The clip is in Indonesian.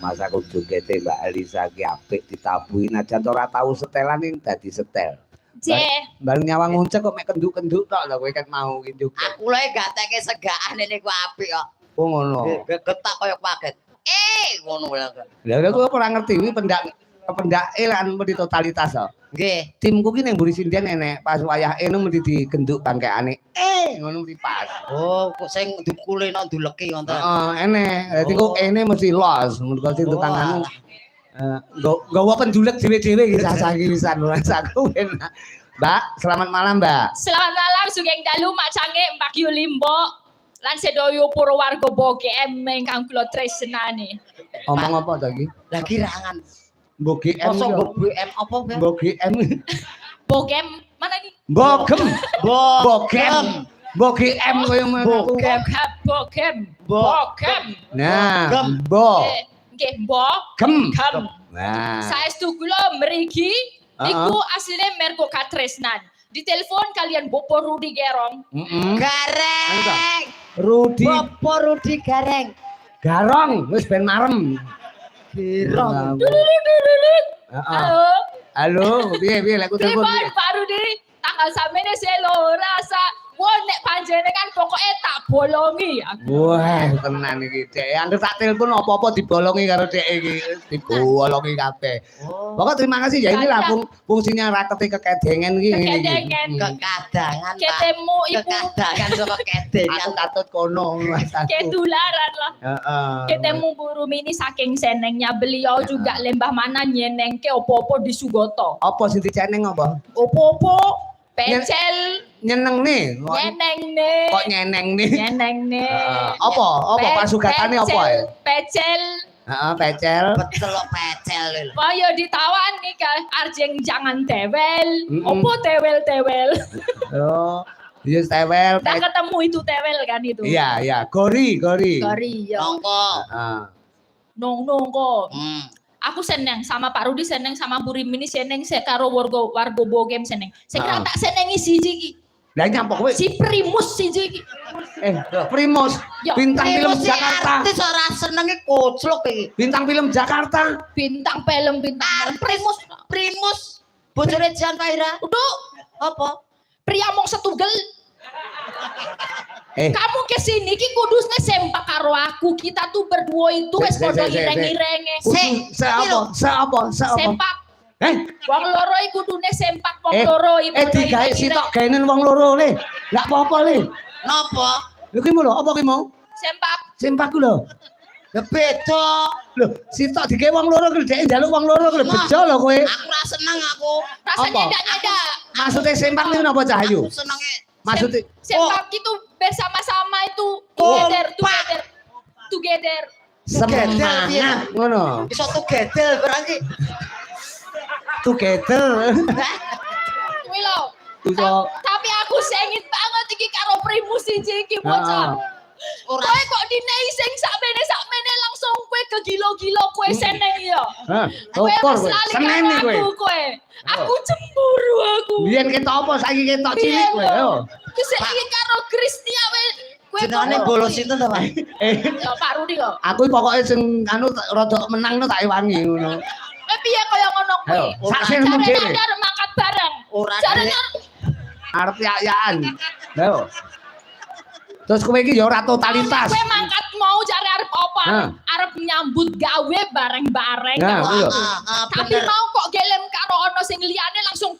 Masa aku jogete Mbak Elisa ki apik ditabuhi najan ora tau setelan ning dadi setel. Bareng nyawang nguncek kok mek kenduk-kenduk tok lho kowe kan mau ki juga. Aku lho gateke segaan ini ku apik kok. Oh ngono. Getak koyo paget. Ngono lho. Lah aku ora ngerti kuwi pendake lan mesti totalitas kok. Nggih. Timku ki ning mburi sindian enek pas wayah eno mesti digenduk bangkeane. Ngono mesti pas. Oh, kok sing dikuleno nduleki ngoten. Heeh, enek. Dadi kok ene mesti los. Mergo sing tukang anu. Nggawa pendulek dhewe-dhewe iki sasaki pisan rasaku enak. Mbak, selamat malam, Mbak. Selamat malam sugeng dalu Mak Cange Mbak Yu Limbo. Lan sedoyo Purwarga BGM ingkang kula tresnani. Omong apa to iki? Lagi rangan. BGM. Mosok BGM apa, Bang? BGM. BGM mana nih? Bogem. Bogem. BGM koyo ngono. Bogem. Nah, bo. Nggih, Bogem. Nah. Saestu kula mriki niku asline mergo katresnan. Ditelepon kalian Bopo Rudi Gerong. Gareng. Rudi. Bopo Rudi Gareng. Garong, wis ben marem. Gerong. Halo. Halo, piye lek telepon. Pak Rudi, tanggal samene selo rasa wong nek panjenengan pokoke tak bolongi aku. Wah, tenan iki, Dek. Angger tak telepon apa-apa dibolongi karo Dek iki. Dibolongi kabeh. Pokok terima kasih ya, ini lah fungsinya rakete kekedengen iki. Kekedengen. Kekadangan, Pak. Ketemu ibu. Kekadangan saka kedengan. Aku katut kono Mas. Ketularan lah. Heeh. Ketemu Bu Rumini saking senengnya beliau juga lembah mana nyenengke opo-opo di Sugoto. Apa sing diceneng apa? Opo-opo pecel nyeneng nih. nyeneng nih. Kok nyeneng nih? Nyeneng nih. Apa pasugatane apa ya? Pecel. Heeh, pecel. Betul pecel lho. Kaya ditawan nih kan arjeng jangan tewel. Opo tewel-tewel. Oh, iya tewel. Tak ketemu itu tewel kan itu. Iya, gori. Gori ya. Nongko. Heeh. Nongko. Aku seneng sama Pak Rudi, seneng sama Bu Rimini, seneng karo warga Bogem seneng. Saya kira tak senengi siji iki. Lah nyampe kowe. Si Primus siji iki. Primus. Ya, Bintang film Jakarta. Artis ora senenge koclok iki. Bintang film Jakarta. Bintang film. Primus. Bojone Jan Faira. Udah. Apa? Pria mong setugel. Kamu kesini ki kudusnya sempak karo aku. Kita tuh berdua itu wes podo ireng-irenge. Seapa? Sempak. Wong loro iku kudune sempak wong loro iku. Digawe sitok gaenen wong loro le. Enggak apa-apa le. Napa? Lho ki lho, apa ki mau? Sempak. Sempak ku lho. Ya beda. Lho, sitok digawe wong loro ki dhek njaluk wong loro ki bejo lho kowe. Aku ra seneng aku. Rasanya nyeda-nyeda. Maksudnya sempak niku napa Cahyu? Aku senenge. Maksudnya sempak itu bersama-sama itu together. Semangat ngono. Iso together berarti. Together. Kuwi lho. Tapi aku sengit banget iki karo Primus iki bocah. Kowe kok dinei sing sakmene langsung kowe kegilo-gilo kowe seneng ya. Kowe seneng kowe. Aku cemburu aku. Biyen ketok apa saiki ketok cilik kowe yo. Ki saiki karo Kristia kowe jenenge bolos sinten to, Pak? Ya Pak Rudi kok. Aku pokoke sing anu rada menang tak ewangi ngono. Piye kaya ngono kuwi? Sak senemu dhewe. Arep mangkat bareng. Jarene arep yayaan. Lho. Terus kowe iki ya ora totalitas. Kowe mangkat mau jare arep apa? Arep nyambut gawe bareng-bareng. Tapi mau kok gelem karo ono sing liyane langsung